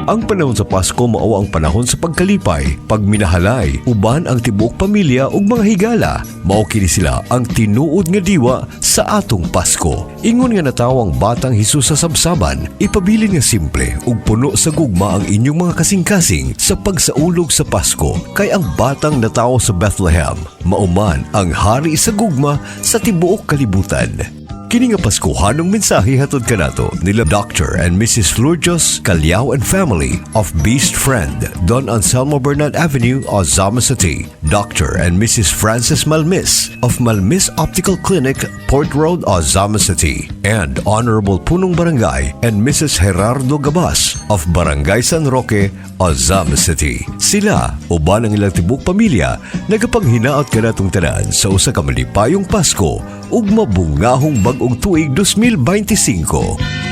Ang panahon sa Pasko mao ang panahon sa pagkalipay, pagminahalay, uban ang tibuok pamilya ug mga higala. Mao kini sila ang tinuod nga diwa sa atong Pasko. Ingon nga natawang batang Hesus sa sabsaban, ipabilin nga simple ug puno sa gugma ang inyong mga kasing-kasing sa pagsaulog sa Pasko. Kay ang batang natawo sa Bethlehem, mauman ang hari sa gugma sa tibuok kalibutan. Kini nga Paskuhanong mensahe hatod kanato nila Dr. and Mrs. Lourdes Calyao and family of Beast Friend, Don Anselmo Bernard Avenue, Ozama City. Dr. and Mrs. Francis Malmis of Malmis Optical Clinic, Port Road, Ozama City. And Honorable Punong Barangay and Mrs. Gerardo Gabas of Barangay San Roque, Ozama City. Sila, uban ang ilang tibok pamilya, nagapanghinaot kanatong tanan sa usa ka malipayong Pasko ug mabungahong bag-ong tuig 2025.